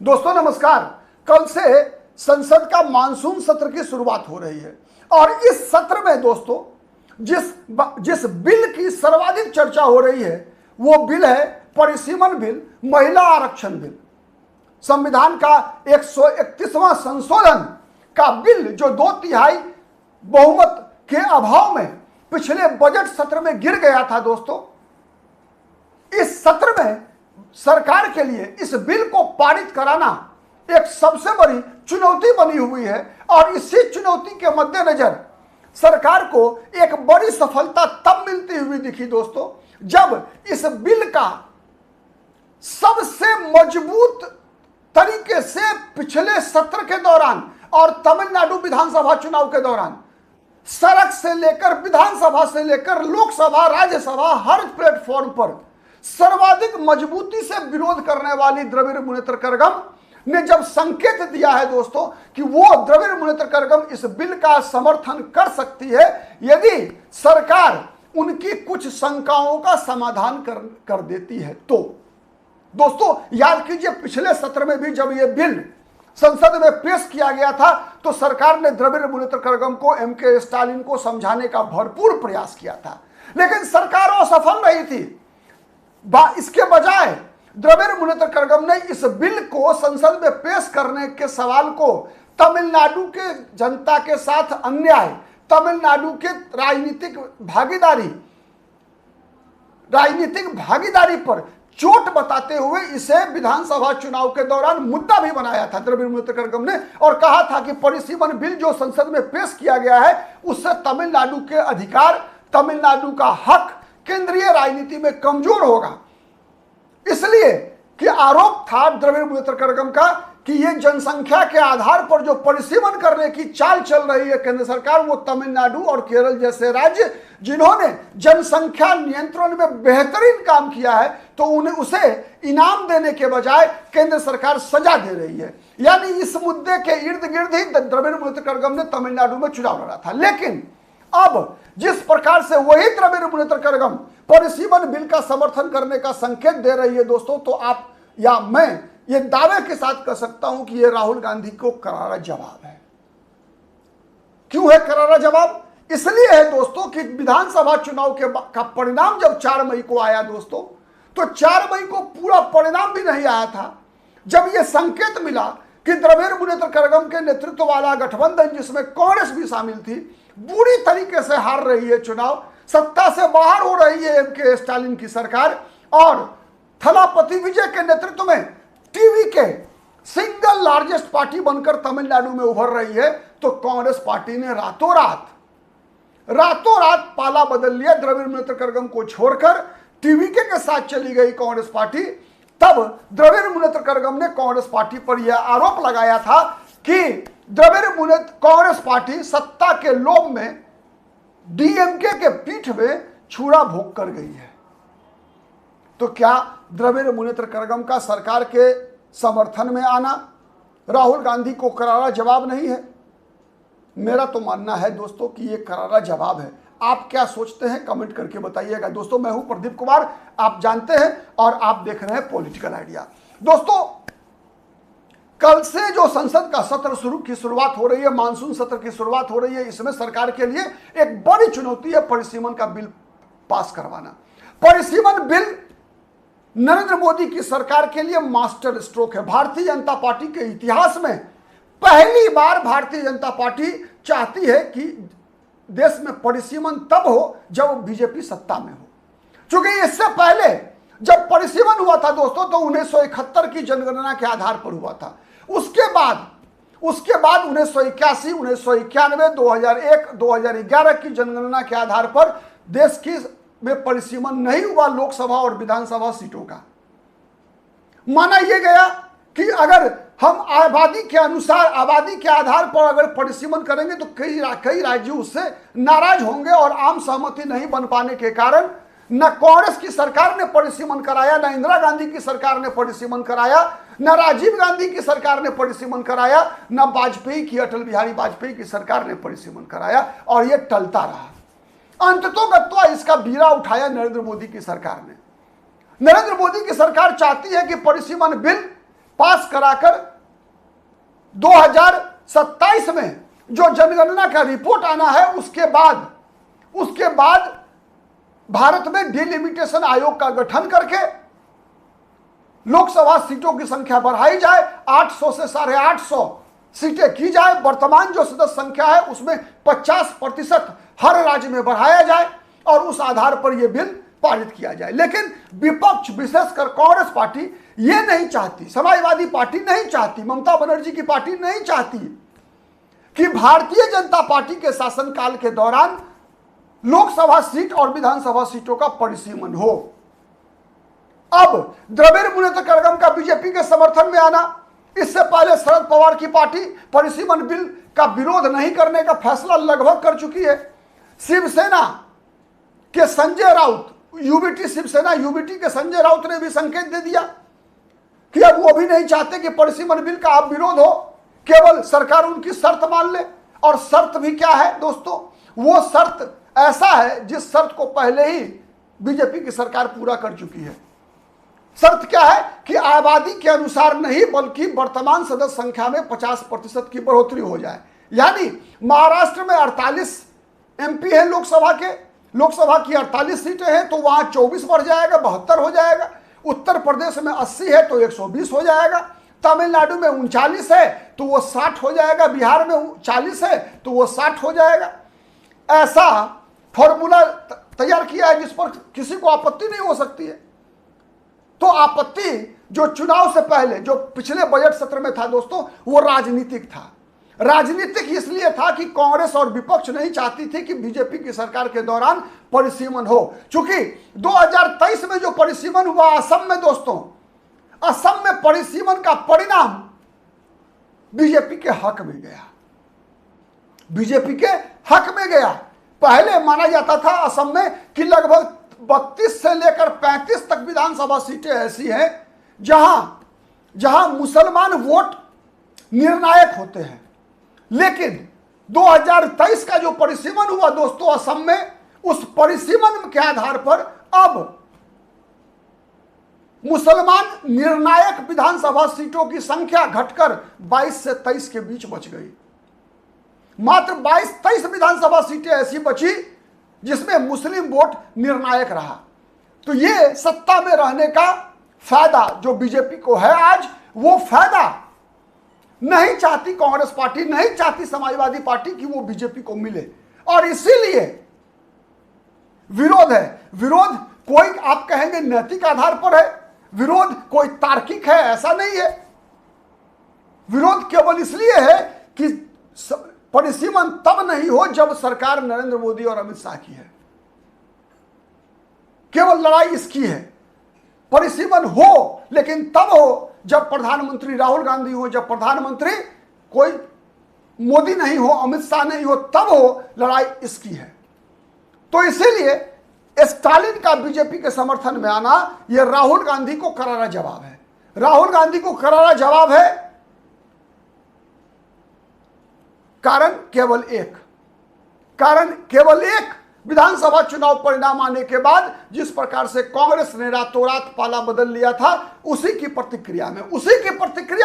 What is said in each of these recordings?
दोस्तों नमस्कार। कल से संसद का मानसून सत्र की शुरुआत हो रही है और इस सत्र में दोस्तों जिस बिल की सर्वाधिक चर्चा हो रही है वो बिल है परिसीमन बिल, महिला आरक्षण बिल। संविधान का 131वां संशोधन का बिल जो 2/3 बहुमत के अभाव में पिछले बजट सत्र में गिर गया था दोस्तों, इस सत्र में सरकार के लिए इस बिल को पारित कराना एक सबसे बड़ी चुनौती बनी हुई है और इसी चुनौती के मद्देनजर सरकार को एक बड़ी सफलता तब मिलती हुई दिखी दोस्तों जब इस बिल का सबसे मजबूत तरीके से पिछले सत्र के दौरान और तमिलनाडु विधानसभा चुनाव के दौरान सड़क से लेकर विधानसभा से लेकर लोकसभा राज्यसभा हर प्लेटफॉर्म पर सर्वाधिक मजबूती से विरोध करने वाली द्रविड़ मुनेत्र कड़गम ने जब संकेत दिया है दोस्तों कि वो द्रविड़ मुनेत्र कड़गम इस बिल का समर्थन कर सकती है यदि सरकार उनकी कुछ शंकाओं का समाधान कर देती है। तो दोस्तों याद कीजिए, पिछले सत्र में भी जब यह बिल संसद में पेश किया गया था तो सरकार ने द्रविड़ मुनेत्र कड़गम को एमके स्टालिन को समझाने का भरपूर प्रयास किया था, लेकिन सरकार असफल रही थी। इसके बजाय द्रविड़ मुनेत्र कड़गम ने इस बिल को संसद में पेश करने के सवाल को तमिलनाडु के जनता के साथ अन्याय, तमिलनाडु के राजनीतिक भागीदारी पर चोट बताते हुए इसे विधानसभा चुनाव के दौरान मुद्दा भी बनाया था द्रविड़ मुनेत्र कड़गम ने और कहा था कि परिसीमन बिल जो संसद में पेश किया गया है उससे तमिलनाडु के अधिकार, तमिलनाडु का हक केंद्रीय राजनीति में कमजोर होगा। इसलिए कि आरोप था द्रविड़ मुनेत्र कड़गम का कि ये जनसंख्या के आधार पर जो परिसीमन करने की चाल चल रही है केंद्र सरकार, वो तमिलनाडु और केरल जैसे राज्य जिन्होंने जनसंख्या नियंत्रण में बेहतरीन काम किया है तो उसे इनाम देने के बजाय केंद्र सरकार सजा दे रही है। यानी इस मुद्दे के इर्द गिर्द ही द्रविड़ मुनेत्र कड़गम ने तमिलनाडु में चुनाव लड़ा था। लेकिन अब जिस प्रकार से वही द्रविड़ मुनेत्र कड़गम परिसीमन बिल का समर्थन करने का संकेत दे रही है दोस्तों, तो आप या मैं ये दावे के साथ कह सकता हूं कि ये राहुल गांधी को करारा जवाब है। क्यों है करारा जवाब? इसलिए है दोस्तों कि विधानसभा चुनाव का परिणाम जब 4 मई को आया दोस्तों, तो 4 मई को पूरा परिणाम भी नहीं आया था। जब यह संकेत मिला कि द्रविड़ मुनेत्र कड़गम के नेतृत्व वाला गठबंधन जिसमें कांग्रेस भी शामिल थी बुरी तरीके से हार रही है चुनाव, सत्ता से बाहर हो रही है एमके स्टालिन की सरकार और थलापति विजय के नेतृत्व में टीवी के सिंगल लार्जेस्ट पार्टी बनकर तमिलनाडु में उभर रही है, तो कांग्रेस पार्टी ने रातों रात पाला बदल लिया। द्रविड़ मुनेत्र कड़गम को छोड़कर टीवीके के साथ चली गई कांग्रेस पार्टी। तब द्रविड़ मुनेत्र कड़गम ने कांग्रेस पार्टी पर यह आरोप लगाया था कि कांग्रेस पार्टी सत्ता के लोभ में डीएमके के पीठ में छुरा भोग कर गई है। तो क्या द्रविड़ मुनेत्र कड़गम का सरकार के समर्थन में आना राहुल गांधी को करारा जवाब नहीं है? मेरा तो मानना है दोस्तों कि यह करारा जवाब है। आप क्या सोचते हैं कमेंट करके बताइएगा। दोस्तों मैं हूं प्रदीप कुमार, आप जानते हैं, और आप देख रहे हैं पॉलिटिकल आइडिया। दोस्तों कल से जो संसद का सत्र की शुरुआत हो रही है, मानसून सत्र की शुरुआत हो रही है, इसमें सरकार के लिए एक बड़ी चुनौती है परिसीमन का बिल पास करवाना। परिसीमन बिल नरेंद्र मोदी की सरकार के लिए मास्टर स्ट्रोक है। भारतीय जनता पार्टी के इतिहास में पहली बार भारतीय जनता पार्टी चाहती है कि देश में परिसीमन तब हो जब बीजेपी सत्ता में हो। क्योंकि इससे पहले जब परिसीमन हुआ था दोस्तों तो 1971 की जनगणना के आधार पर हुआ था। उसके बाद 1981, 1991, 2001, 2011 की जनगणना के आधार पर देश में परिसीमन नहीं हुआ लोकसभा और विधानसभा सीटों का। माना यह गया कि अगर हम आबादी के आधार पर अगर परिसीमन करेंगे तो कई राज्य उससे नाराज होंगे और आम सहमति नहीं बन पाने के कारण न कांग्रेस की सरकार ने परिसीमन कराया, न इंदिरा गांधी की सरकार ने परिसीमन कराया, न राजीव गांधी की सरकार ने परिसीमन कराया, न वाजपेयी की, अटल बिहारी वाजपेयी की सरकार ने परिसीमन कराया, और यह टलता रहा। अंततोगत्वा इसका बीड़ा उठाया नरेंद्र मोदी की सरकार ने। नरेंद्र मोदी की सरकार चाहती है कि परिसीमन बिल पास कराकर 2027 में जो जनगणना का रिपोर्ट आना है उसके बाद भारत में डिलिमिटेशन आयोग का गठन करके लोकसभा सीटों की संख्या बढ़ाई जाए, 800 से 850 सीटें की जाए। वर्तमान जो सदस्य संख्या है उसमें 50% हर राज्य में बढ़ाया जाए और उस आधार पर यह बिल पारित किया जाए। लेकिन विपक्ष, विशेषकर कांग्रेस पार्टी ये नहीं चाहती, समाजवादी पार्टी नहीं चाहती, ममता बनर्जी की पार्टी नहीं चाहती कि भारतीय जनता पार्टी के शासनकाल के दौरान लोकसभा सीट और विधानसभा सीटों का परिसीमन हो। अब द्रविड़ मुनेत्र कड़गम का बीजेपी के समर्थन में आना, इससे पहले शरद पवार की पार्टी परिसीमन बिल का विरोध नहीं करने का फैसला लगभग कर चुकी है। शिवसेना के संजय राउत, शिवसेना यूबीटी के संजय राउत ने भी संकेत दे दिया कि अब वो भी नहीं चाहते कि परिसीमन बिल का अब विरोध हो, केवल सरकार उनकी शर्त मान ले। और शर्त भी क्या है दोस्तों? वो शर्त ऐसा है जिस शर्त को पहले ही बीजेपी की सरकार पूरा कर चुकी है। शर्त क्या है कि आबादी के अनुसार नहीं बल्कि वर्तमान सदस्य संख्या में 50% की बढ़ोतरी हो जाए। यानी महाराष्ट्र में 48 एमपी है लोकसभा की 48 सीटें हैं तो वहां 24 बढ़ जाएगा, 72 हो जाएगा। उत्तर प्रदेश में 80 है तो 120 हो जाएगा। तमिलनाडु में 39 है तो वो 60 हो जाएगा। बिहार में 40 है तो वो 60 हो जाएगा। ऐसा फॉर्मूला तैयार किया है जिस पर किसी को आपत्ति नहीं हो सकती है। तो आपत्ति जो चुनाव से पहले, जो पिछले बजट सत्र में था दोस्तों, वो राजनीतिक था। राजनीतिक इसलिए था कि कांग्रेस और विपक्ष नहीं चाहती थी कि बीजेपी की सरकार के दौरान परिसीमन हो। चूंकि 2023 में जो परिसीमन हुआ असम में दोस्तों, असम में परिसीमन का परिणाम बीजेपी के हक में गया, बीजेपी के हक में गया। पहले माना जाता था असम में कि लगभग 32 से लेकर 35 तक विधानसभा सीटें ऐसी हैं जहां मुसलमान वोट निर्णायक होते हैं। लेकिन 2023 का जो परिसीमन हुआ दोस्तों असम में, उस परिसीमन के आधार पर अब मुसलमान निर्णायक विधानसभा सीटों की संख्या घटकर 22 से 23 के बीच बच गई। मात्र 22-23 विधानसभा सीटें ऐसी बची जिसमें मुस्लिम वोट निर्णायक रहा। तो ये सत्ता में रहने का फायदा जो बीजेपी को है आज, वो फायदा नहीं चाहती कांग्रेस पार्टी, नहीं चाहती समाजवादी पार्टी कि वो बीजेपी को मिले। और इसीलिए विरोध है। विरोध कोई आप कहेंगे नैतिक आधार पर है, विरोध कोई तार्किक है, ऐसा नहीं है। विरोध केवल इसलिए है कि परिसीमन तब नहीं हो जब सरकार नरेंद्र मोदी और अमित शाह की है। केवल लड़ाई इसकी है। परिसीमन हो लेकिन तब हो जब प्रधानमंत्री राहुल गांधी हो, जब प्रधानमंत्री कोई मोदी नहीं हो, अमित शाह नहीं हो, तब हो। लड़ाई इसकी है। तो इसीलिए स्टालिन का बीजेपी के समर्थन में आना यह राहुल गांधी को करारा जवाब है। राहुल गांधी को करारा जवाब है। कारण केवल एक विधानसभा चुनाव परिणाम आने के बाद जिस प्रकार से कांग्रेस ने रातों रात पाला बदल लिया था, उसी की प्रतिक्रिया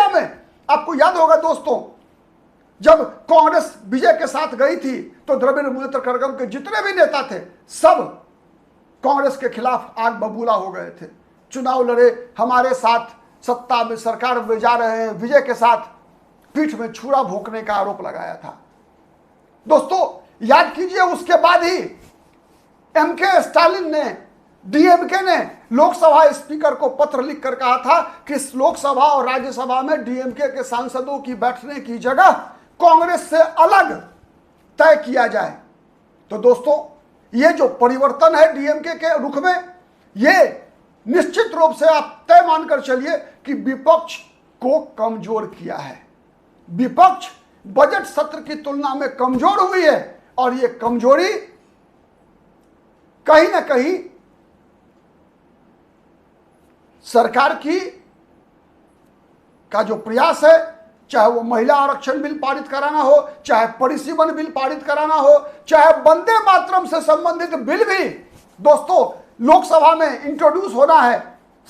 में आपको याद होगा दोस्तों, जब कांग्रेस विजय के साथ गई थी तो द्रविड़ मुनेत्र कड़गम के जितने भी नेता थे सब कांग्रेस के खिलाफ आग बबूला हो गए थे। चुनाव लड़े, हमारे साथ सत्ता में सरकार में जा रहे हैं, विजय के साथ पीठ में छुरा भोंकने का आरोप लगाया था। दोस्तों याद कीजिए, उसके बाद ही एमके स्टालिन ने, डीएमके ने लोकसभा स्पीकर को पत्र लिखकर कहा था कि लोकसभा और राज्यसभा में डीएमके के सांसदों की बैठने की जगह कांग्रेस से अलग तय किया जाए। तो दोस्तों ये जो परिवर्तन है डीएमके के रुख में, ये निश्चित रूप से आप तय मानकर चलिए कि विपक्ष को कमजोर किया है। विपक्ष बजट सत्र की तुलना में कमजोर हुई है और ये कमजोरी कहीं ना कहीं सरकार की का जो प्रयास है, चाहे वो महिला आरक्षण बिल पारित कराना हो, चाहे परिसीमन बिल पारित कराना हो, चाहे वंदे मातरम से संबंधित बिल भी दोस्तों लोकसभा में इंट्रोड्यूस होना है,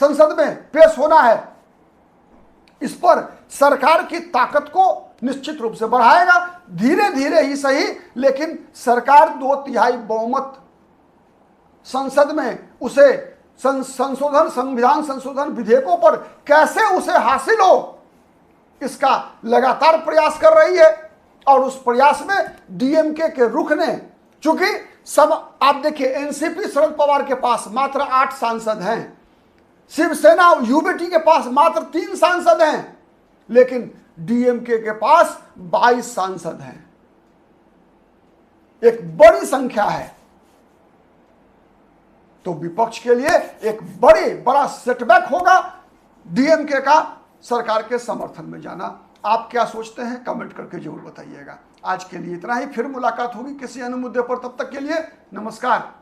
संसद में पेश होना है, इस पर सरकार की ताकत को निश्चित रूप से बढ़ाएगा, धीरे धीरे ही सही, लेकिन सरकार 2/3 बहुमत संसद में उसे संविधान संशोधन विधेयकों पर कैसे उसे हासिल हो, इसका लगातार प्रयास कर रही है। और उस प्रयास में डीएमके के रुख ने, चूंकि सब आप देखिए, एनसीपी शरद पवार के पास मात्र 8 सांसद हैं, शिवसेना यूबीटी के पास मात्र 3 सांसद हैं, लेकिन डीएमके के पास 22 सांसद हैं। एक बड़ी संख्या है। तो विपक्ष के लिए एक बड़ा सेटबैक होगा डीएमके का सरकार के समर्थन में जाना। आप क्या सोचते हैं, कमेंट करके जरूर बताइएगा। आज के लिए इतना ही, फिर मुलाकात होगी किसी अन्य मुद्दे पर। तब तक के लिए नमस्कार।